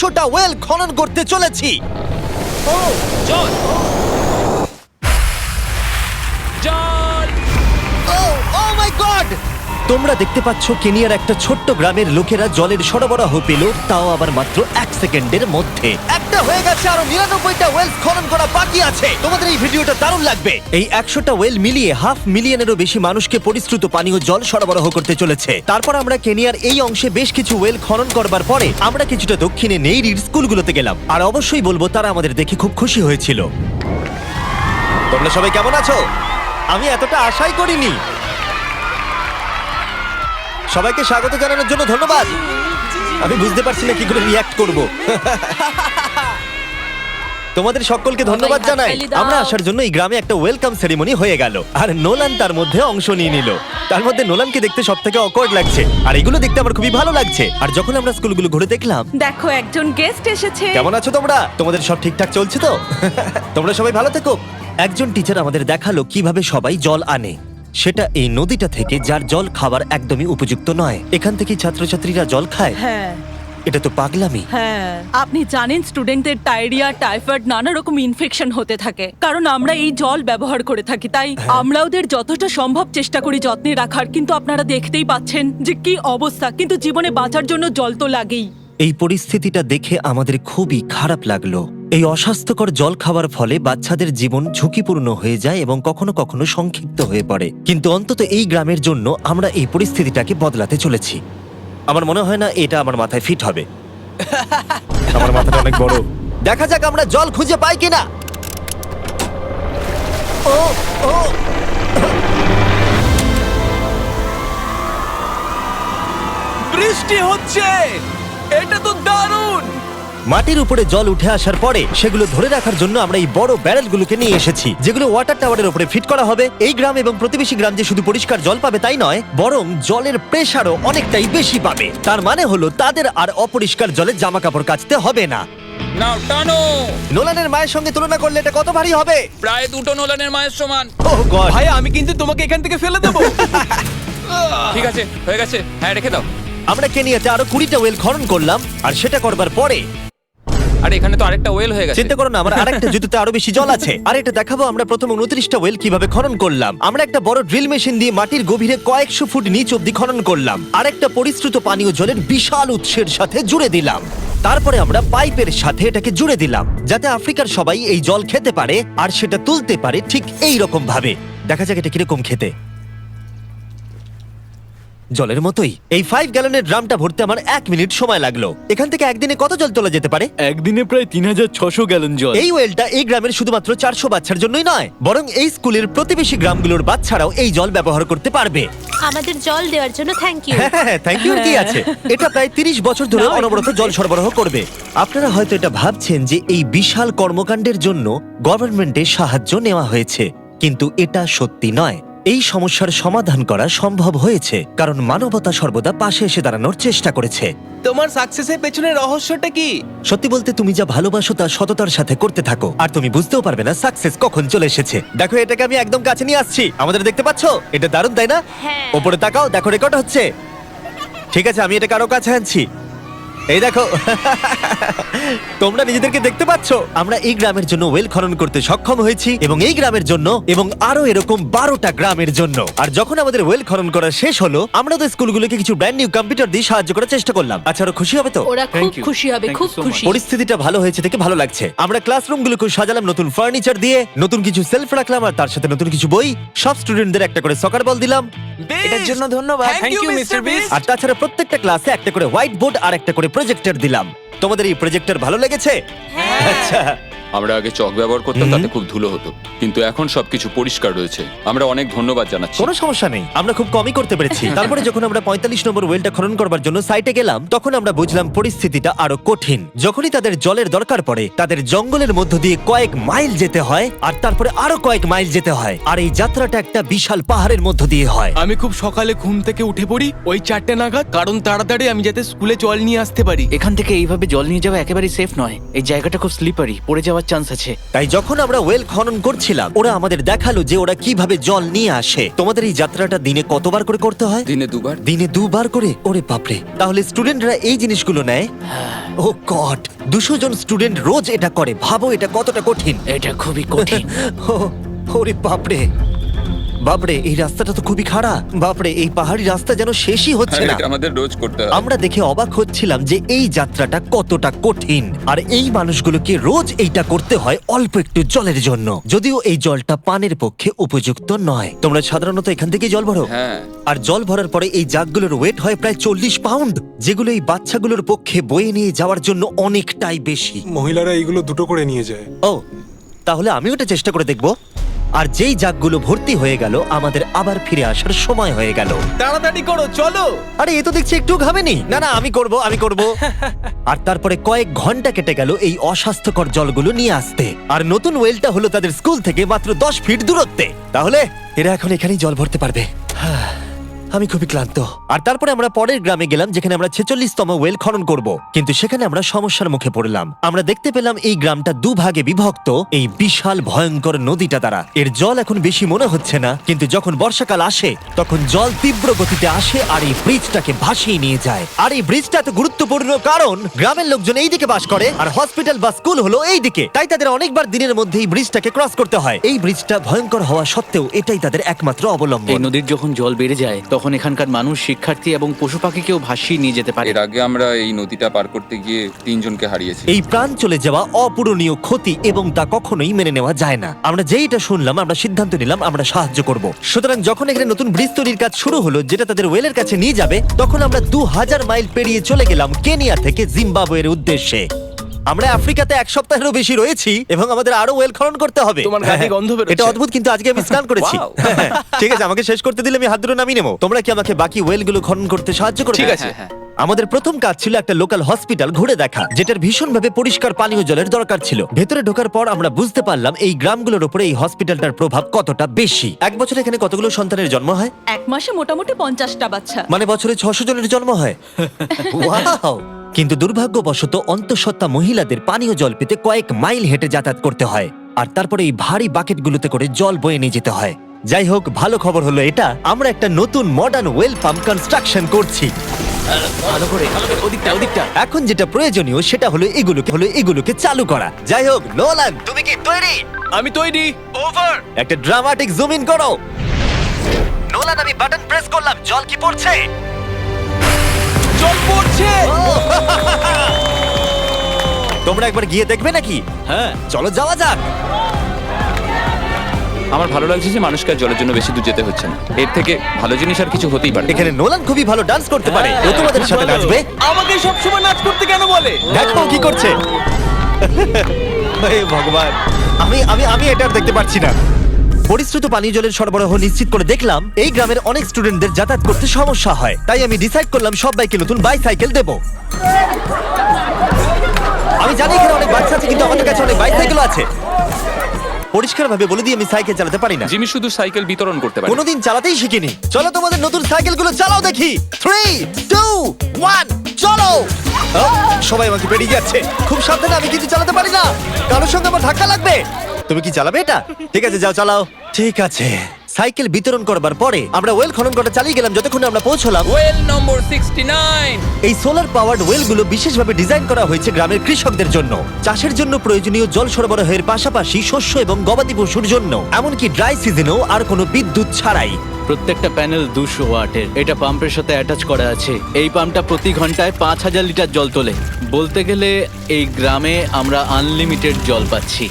100টা well খনন করতে চলেছি। জল জল ও মাই গড! তোমরা দেখতে পাচ্ছ কেনিয়ার একটা ছোট্ট গ্রামের লোকেরা জলের সরবরাহ পেল, তাও আবার মাত্র 1 সেকেন্ডের মধ্যে। একটা হয়ে গেছে, আরো 99টা ওয়েল খনন করা বাকি আছে। তোমাদের এই ভিডিওটা দারুণ লাগবে। এই 100টা ওয়েল মিলিয়ে 500,000-এরও বেশি মানুষকে পরিশ্রুত পানীয় জল সরবরাহ করতে চলেছে। তারপর আমরা কেনিয়ার এই অংশে বেশ কিছু ওয়েল খনন করবার পরে আমরা কিছুটা দক্ষিণে নেইরির স্কুলগুলোতে গেলাম, আর অবশ্যই বলবো তারা আমাদের দেখে খুব খুশি হয়েছিল। তোমরা সবাই কেমন আছো? আমি এতটা আশাই করিনি। সবাইকে স্বাগত জানানোর জন্য ধন্যবাদ। আমি বুঝতে পারছি না কি করে রিঅ্যাক্ট করব। তোমাদের সকলকে ধন্যবাদ জানাই। আমরা আসার জন্য এই গ্রামে একটা ওয়েলকাম সেরিমনি হয়ে গেল, আর নোলান তার মধ্যে অংশ নিয়ে নিল। তার মধ্যে নোলানকে দেখতে সবথেকে অকওয়ার্ড লাগছে, আর এগুলো দেখতে আমার খুবই ভালো লাগছে। আর যখন আমরা স্কুলগুলো ঘুরে দেখলাম, দেখো একজন গেস্ট এসেছে। কেমন আছো তোমরা? তোমাদের সব ঠিকঠাক চলছে তো? তোমরা সবাই ভালো থেকো। একজন টিচার আমাদের দেখালো কিভাবে সবাই জল আনে। সেটা এই নদীটা থেকে, যার জল খাবার একদমই উপযুক্ত নয়। এখান থেকে ছাত্রছাত্রীরা জল খায়। হ্যাঁ এটা তো পাগলামি। হ্যাঁ, আপনি জানেন স্টুডেন্টদের ডায়রিয়া, টাইফয়েড, নানা রকম ইনফেকশন হতে থাকে, কারণ আমরা এই জল ব্যবহার করে থাকি। তাই আমরা ওদের যতটা সম্ভব চেষ্টা করি যত্নে রাখার, কিন্তু আপনারা দেখতেই পাচ্ছেন যে কি অবস্থা। কিন্তু জীবনে বাঁচার জন্য জল তো লাগেই। এই পরিস্থিতিটা দেখে আমাদের খুবই খারাপ লাগলো। এই অস্বাস্থ্যকর জল খাওয়ার ফলে বাচ্চাদের জীবন ঝুঁকিপূর্ণ হয়ে যায় এবং কখনো কখনো সংক্ষিপ্ত হয়ে পড়ে। কিন্তু অন্তত এই গ্রামের জন্য আমরা এই পরিস্থিতিটাকে বদলাতে চলেছি। আমার মনে হয় না এটা আমার মাথায় ফিট হবে। আমার মাথাটা অনেক বড়। দেখা যাক আমরা জল খুঁজে পাই কিনা। ও ও বৃষ্টি হচ্ছে, এটা তো দারুণ। মাটির উপরে জল উঠে আসার পরে সেগুলো ধরে রাখার জন্য আমরা এই বড় ব্যারেলগুলোকে নিয়ে এসেছি, যেগুলো ওয়াটার টাওয়ারের উপরে ফিট করা হবে। এই গ্রাম এবং প্রতিবেশী গ্রাম যে শুধু পরিষ্কার জল পাবে তাই নয়, বরং জলের প্রেসারও অনেকটাই বেশি পাবে। তার মানে হলো তাদের আর অপরিষ্কার জলে জামা কাপড় কাচতে হবে না। নাও টানো। নোলানের মায়ের সঙ্গে তুলনা করলে এটা কত ভারী হবে? প্রায় 2টো নোলানের মায়ের সমান। ওহ গড! ভাই আমি কিন্তু তোমাকে এখান থেকে ফেলে দেবো। ঠিক আছে, হয়ে গেছে। হ্যাঁ, রেখে দাও। আমরা কেনিয়াতে আরো 20টা ওয়েল খনন করলাম, আর সেটা করবার পরে আরে এখানে তো আরেকটা ওয়েল হয়ে গেছে। চিন্তা করো না, আমার আরেকটা জুতোতে আরো বেশি জল আছে। আর এটা দেখাবো আমরা প্রথম 29টা ওয়েল কিভাবে খনন করলাম। আমরা একটা বড় ড্রিল মেশিন দিয়ে মাটির গভীরে কয়েকশো ফুট নিচ অব্দি খনন করলাম, আর একটা পরিশ্রুত পানীয় জলের বিশাল উৎসের সাথে জুড়ে দিলাম। তারপরে আমরা পাইপের সাথে এটাকে জুড়ে দিলাম, যাতে আফ্রিকার সবাই এই জল খেতে পারে আর সেটা তুলতে পারে ঠিক এই রকম ভাবে। দেখা যাক এটা কিরকম খেতে। জলের মতোই। এই 5 গ্যালনের ড্রামটা ভরতে আমার 1 মিনিট সময় লাগলো। এখান থেকে একদিনে কত জল তোলা যেতে পারে? একদিনে প্রায় 3600 গ্যালন জল। এই ওয়েলটা এই গ্রামের শুধুমাত্র 400 বাচ্চার জন্যই নয়, বরং এই স্কুলের প্রতিবেশী গ্রামগুলোর বাচ্চারাও এই জল ব্যবহার করতে পারবে। আমাদের জল দেওয়ার জন্য থ্যাংক ইউ। হ্যাঁ, থ্যাংক ইউ কি আছে। এটা প্রায় 30 বছর ধরে অনবরত জল সরবরাহ করবে। আপনারা হয়তো এটা ভাবছেন যে এই বিশাল কর্মকাণ্ডের জন্য গভর্নমেন্টের সাহায্য নেওয়া হয়েছে, কিন্তু এটা সত্যি নয়। এই সমস্যার সমাধান করা সম্ভব হয়েছে কারণ মানবতা সর্বদা পাশে এসে দাঁড়ানোর চেষ্টা করেছে। তোমার সাকসেসের পেছনে রহস্যটা কি? সত্যি বলতে, তুমি যা ভালোবাসো তা সততার সাথে করতে থাকো, আর তুমি বুঝতেও পারবে না সাকসেস কখন চলে এসেছে। দেখো, এটাকে আমি একদম কাছে নিয়ে আসছি। আমাদের দেখতে পাচ্ছো? এটা দারুণ, তাই না? হ্যাঁ। ওপরে তাকাও, দেখো রেকর্ড হচ্ছে। ঠিক আছে, আমি এটাকে আরো কাছে আনছি। এই দেখো। তোমরা নিজেদেরকে দেখতে পাচ্ছ? আমরা এই গ্রামের জন্য ওয়েল খনন করতে সক্ষম হয়েছি, এবং এই গ্রামের জন্য এবং আরো এরকম 12টা গ্রামের জন্য। আর যখন আমাদের ওয়েল খনন করা শেষ হলো, আমরা ওদের স্কুলগুলোকে কিছু ব্র্যান্ড নিউ কম্পিউটার দিয়ে সাহায্য করার চেষ্টা করলাম। আচ্ছা, ওরা খুশি হবে তো? ওরা খুব Thank you. খুশি হবে, Thank খুব you so খুশি। পরিস্থিতিটা ভালো হয়েছে দেখে ভালো লাগছে। আমরা ক্লাসরুমগুলোকে সাজালাম নতুন ফার্নিচার দিয়ে, নতুন কিছু সেলফ রাখলাম, আর তার সাথে নতুন কিছু বই। সব স্টুডেন্টদের একটা করে সকার বল দিলাম। এটার জন্য ধন্যবাদ। Thank you, Mr. Beast. আর তাছাড়া প্রত্যেকটা ক্লাসে একটা করে হোয়াইট বোর্ড আর একটা করে প্রজেক্টর দিলাম। তোমাদের এই প্রজেক্টর ভালো লেগেছে? আচ্ছা। আমরা আগে চক ব্যবহার করতাম, তাতে খুব ধুলো হতো, কিন্তু এখন সবকিছু পরিষ্কার রয়েছে। আমরা অনেক ধন্যবাদ জানাচ্ছি। কোনো সমস্যা নেই, আমরা খুব কমই করতে পেরেছি। তারপরে যখন আমরা 45 নম্বর ওয়েলটা খনন করবার জন্য সাইটে গেলাম, তখন আমরা বুঝলাম পরিস্থিতিটা আরো কঠিন। যখনই তাদের জলের দরকার পড়ে, তাদের জঙ্গলের মধ্য দিয়ে কয়েক মাইল যেতে হয়, আর তারপরে আরো কয়েক মাইল যেতে হয়, আর এই যাত্রাটা একটা বিশাল পাহাড়ের মধ্য দিয়ে হয়। আমি খুব সকালে ঘুম থেকে উঠে পড়ি ওই 4টে নাগাদ, কারণ তাড়াতাড়ি আমি যাতে স্কুলে জল নিয়ে আসতে পারি। এখান থেকে এইভাবে জল নিয়ে যাওয়া একেবারেই সেফ নয়। এই জায়গাটা খুব স্লিপারি, পড়ে যাওয়ার যাওয়ার চান্স আছে। তাই যখন আমরা ওয়েল খনন করছিলাম ওরা আমাদের দেখালো যে ওরা কিভাবে জল নিয়ে আসে। তোমাদের এই যাত্রাটা দিনে কতবার করে করতে হয়? দিনে 2 বার। দিনে 2 বার করে? ওরে বাপরে, তাহলে স্টুডেন্টরা এই জিনিসগুলো নেয়? ও গড, 200 জন স্টুডেন্ট রোজ এটা করে। ভাবো এটা কতটা কঠিন। এটা খুবই কঠিন। ওরে বাপরে বাপরে, এই রাস্তাটা তো খুবই খারাপ। বাপরে, এই পাহাড়ি রাস্তা যেন শেষই হচ্ছে হ্যাঁ, না। এটা আমাদের রোজ করতে হয়। আমরা দেখে অবাক হচ্ছিলাম যে এই যাত্রাটা কতটা কঠিন, আর এই মানুষগুলোকে রোজ এইটা করতে হয় অল্প একটু জলের জন্য। যদিও এই জলটা পানের পক্ষে উপযুক্ত নয়। তোমরা সাধারণত এখান থেকে জল ভরো, হ্যাঁ। আর জল ভরার পরে এই জাগগুলোর ওয়েট হয় প্রায় 40 পাউন্ড, যেগুলো এই বাচ্চাগুলোর পক্ষে বয়ে নিয়ে যাওয়ার জন্য অনেকটাই বেশি। মহিলারা এইগুলো দুটো করে নিয়ে যায়। ও, তাহলে আমি ওটা চেষ্টা করে দেখব। আর যেই জাগগুলো ভর্তি হয়ে গেল, আমাদের আবার ফিরে আসার সময় হয়ে গেল। তাড়াতাড়ি করো, চলো। আরে এ তো দেখছি একটু ঘামেনি। না না, আমি করব। আর তারপরে কয়েক ঘন্টা কেটে গেল এই অস্বাস্থ্যকর জলগুলো নিয়ে আসতে। আর নতুন ওয়েলটা হলো তাদের স্কুল থেকে মাত্র 10 ফিট দূরত্বে। তাহলে এরা এখন এখানেই জল ভরতে পারবে। আমি খুবই ক্লান্ত। আর তারপরে আমরা পরের গ্রামে গেলাম, যেখানে আমরা 46তম ওয়েল খনন করব। কিন্তু সেখানে আমরা সমস্যার মুখে পড়লাম। আমরা দেখতে পেলাম এই গ্রামটা 2 ভাগে বিভক্ত এই বিশাল ভয়ঙ্কর নদীটা দ্বারা। এর জল এখন বেশি মনে হচ্ছে না, কিন্তু যখন বর্ষাকাল আসে তখন জল তীব্র গতিতে আসে আর এই ব্রিজটাকে ভাসিয়ে নিয়ে যায়। আর এই ব্রিজটা এত গুরুত্বপূর্ণ কারণ গ্রামের লোকজন এই দিকে বাস করে আর হসপিটাল বা স্কুল হলো এই দিকে। তাই তাদের অনেকবার দিনের মধ্যে এই ব্রিজটাকে ক্রস করতে হয়। এই ব্রিজটা ভয়ঙ্কর হওয়া সত্ত্বেও এটাই তাদের একমাত্র এই অবলম্বন। নদীর যখন জল বেড়ে যায় তখন এখানকার মানুষ, শিক্ষার্থী এবং পশু পাখিকেও ভাসিয়ে নিয়ে যেতে পারে। এর আগে আমরা এই নদীটা পার করতে গিয়ে 3 জনকে হারিয়েছি। এই প্রাণ চলে যাওয়া অপূরণীয় ক্ষতি, এবং তা কখনোই মেনে নেওয়া যায় না। আমরা যেইটা শুনলাম আমরা সিদ্ধান্ত নিলাম আমরা সাহায্য করব। সুতরাং যখন এখানে নতুন ব্রিজ তৈরির কাজ শুরু হলো, যেটা তাদের ওয়েলের কাছে নিয়ে যাবে, তখন আমরা 2000 মাইল পেরিয়ে চলে গেলাম কেনিয়া থেকে জিম্বাবুয়ের উদ্দেশ্যে। আমরা আফ্রিকাতে 1 সপ্তাহেরও বেশি রয়েছি এবং আমাদের আরো ওয়েল খনন করতে হবে। তোমার গা দিয়ে গন্ধ বেরোচ্ছে। এটা অদ্ভুত, কিন্তু আজকে আমি স্নান করেছি। ঠিক আছে, আমাকে শেষ করতে দিলে আমি হাত দুটো নামিয়ে নেবো। তোমরা কি আমাকে বাকি ওয়েলগুলো খনন করতে সাহায্য করবে? ঠিক আছে। হ্যাঁ। আমাদের প্রথম কাজ ছিল একটা লোকাল হসপিটাল ঘুরে দেখা, যেটার ভীষণভাবে পরিষ্কার পানীয় জলের দরকার ছিল। ভেতরে ঢোকার পর আমরা বুঝতে পারলাম এই গ্রামগুলোর উপরে এই হসপিটালটার প্রভাব কতটা বেশি। এক বছরে এখানে কতগুলো সন্তানের জন্ম হয়? 1 মাসে মোটামুটি 50টা বাচ্চা। মানে বছরে 600 জনের জন্ম হয়। ওয়াও! কিন্তু দুর্ভাগ্যবশত অন্তঃসত্ত্বা মহিলাদের পানীয় জল পেতে কয়েক মাইল হেঁটে যাতায়াত করতে হয়, আর তারপরে এই ভারী বাকেটগুলোতে করে জল বয়ে নিয়ে যেতে হয়। যাই হোক, ভালো খবর হলো এটা, আমরা একটা নতুন মডার্ন ওয়েল পাম্প কনস্ট্রাকশন করছি। ভালো করে, ওদিকটা। এখন যেটা প্রয়োজনীয় সেটা হলো এগুলোকে চালু করা। যাই হোক, নোলান, তুমি কি তৈরি? আমি তৈরি। ওভার। একটা ড্রামাটিক জুম ইন করো। নোলান, আমি বাটন প্রেস করলাম, জল কি পড়ছে? জল পড়ছে। তোমরা একবার গিয়ে দেখবে নাকি? হ্যাঁ, চলো যাওয়া যাক। আমার ভালো লাগছে যে মানুষকে আর জলের জন্য বেশি দূর যেতে হচ্ছে না। এর থেকে ভালো জিনিস আর কিছু হতেই পারে না। এখানে নোলান খুবই ভালো ডান্স করতে পারে। ও তোমাদের সাথে ভালো। নাচবে। আমাকে সবসময় নাচ করতে কেন বলে? দেখো কি করছে। হে ভগবান, আমি আমি আমি এটা আর দেখতে পাচ্ছি না। পরিশ্রুত পানীয় জলের সরবরাহ নিশ্চিত করে দেখলাম এই গ্রামের অনেক স্টুডেন্টদের যাতায়াত করতে সমস্যা হয়। তাই আমি ডিসাইড করলাম সবাইকে নতুন বাইসাইকেল দেব। আমি জানি এখানে অনেক বাচ্চা আছে, কিন্তু আমাদের কাছে অনেক বাইসাইকেল আছে। পরিষ্কারভাবে বলে দিই, আমি সাইকেল চালাতে পারি না। জিমি শুধু সাইকেল বিতরণ করতে পারে। কোনোদিন চালাতেই শিখিনি। চলো তোমাদের নতুন সাইকেলগুলো চালাও দেখি। 3, 2, 1, চলো। সবাই আমাকে পেরিয়ে যাচ্ছে। খুব সাবধানে, আমি কিন্তু চালাতে পারি না। কারোর সঙ্গে আমার ধাক্কা লাগবে। তুমি কি চালাবে এটা? ঠিক আছে, যাও চালাও। ঠিক আছে। সাইকেল বিতরণ করবার পরে আমরা ওয়েল খনন করা চালিয়ে গেলাম যতক্ষণ আমরা পৌঁছলাম ওয়েল নম্বর 69। এই সোলার পাওয়ার্ড ওয়েলগুলো বিশেষভাবে ডিজাইন করা হয়েছে গ্রামের কৃষকদের জন্য। চাষের জন্য প্রয়োজনীয় জল সরবরাহের পাশাপাশি শস্য এবং গবাদি পশুর জন্য, এমনকি ড্রাই সিজনেও আর কোনো বিদ্যুৎ ছাড়াই। প্রত্যেকটা প্যানেল 200 ওয়াটের। এটা পাম্পের সাথে অ্যাটাচ করা আছে। এই পাম্পটা প্রতি ঘন্টায় 5000 লিটার জল তোলে। বলতে গেলে এই গ্রামে আমরা আনলিমিটেড জল পাচ্ছি।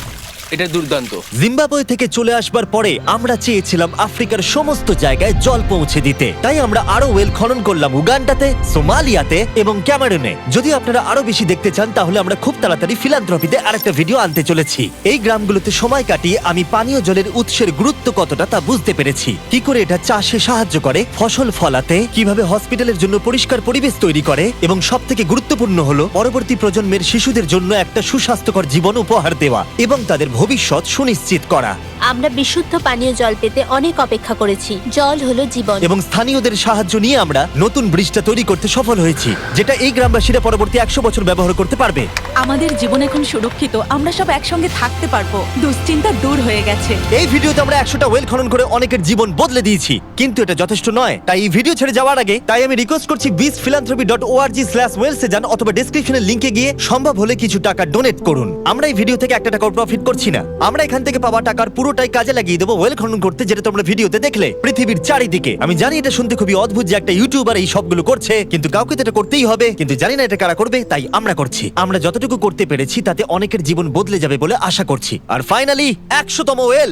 এটা দুর্দান্ত। জিম্বাবুয়ে থেকে চলে আসবার পরে আমরা চেয়েছিলাম আফ্রিকার সমস্ত জায়গায় জল পৌঁছে দিতে। তাই আমরা আরো ওয়েল খনন করলাম উগান্ডাতে, সোমালিয়াতে এবং ক্যামেরুনে। যদি আপনারা আরো বেশি দেখতে চান তাহলে আমরা খুব তাড়াতাড়ি ফিলান্থ্রপিতে আরেকটা ভিডিও আনতে চলেছি। এই গ্রামগুলোতে সময় কাটিয়ে আমি পানীয় জলের উৎসের গুরুত্ব কতটা তা বুঝতে পেরেছি। কি করে এটা চাষে সাহায্য করে, ফসল ফলাতে, কিভাবে হসপিটালের জন্য পরিষ্কার পরিবেশ তৈরি করে, এবং সবথেকে গুরুত্বপূর্ণ হলো পরবর্তী প্রজন্মের শিশুদের জন্য একটা সুস্বাস্থ্যকর জীবন উপহার দেওয়া এবং তাদের ভবিষ্যৎ সুনিশ্চিত করা আমরা বিশুদ্ধ পানীয় জল পেতে অনেক অপেক্ষা করেছি। জল হলো জীবন। এবং স্থানীয়দের সাহায্য নিয়ে আমরা নতুন ব্রিজটা তৈরি করতে সফল হয়েছি, যেটা এই গ্রামবাসীরা পরবর্তী 100 বছর ব্যবহার করতে পারবে। আমাদের জীবন এখন সুরক্ষিত, আমরা সব একসঙ্গে থাকতে পারবো, দুশ্চিন্তা দূর হয়ে গেছে। এই ভিডিওতে আমরা 100টা ওয়েল খনন করে অনেকের জীবন বদলে দিয়েছি, কিন্তু এটা যথেষ্ট নয়। তাই এই ভিডিও ছেড়ে যাওয়ার আগে আমি রিকোয়েস্ট করছি beastphilanthropy.org/wales এ যান অথবা ডেসক্রিপশনের লিংকে গিয়ে সম্ভব হলে কিছু টাকা ডোনেট করুন। আমরা এই ভিডিও থেকে 1 টাকাও প্রফিট করছি না। আমরা এখান থেকে পাওয়া টাকার পুরোটাই কাজে লাগিয়ে দেবো ওয়েল খনন করতে, যেটা তোমরা ভিডিওতে দেখলে পৃথিবীর চারিদিকে। আমি জানি এটা শুনতে খুবই অদ্ভুত যে একটা ইউটিউবার এই সবগুলো করছে, কিন্তু কাউকে তো এটা করতেই হবে। কিন্তু জানি না এটা কারা করবে, তাই আমরা করছি। আমরা যতটুকু করতে পেরেছি তাতে অনেকের জীবন বদলে যাবে বলে আশা করছি। আর ফাইনালি 100তম ওয়েল।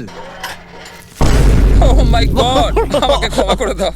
ও মাই গড, আমাকে ক্ষমা করে দাও।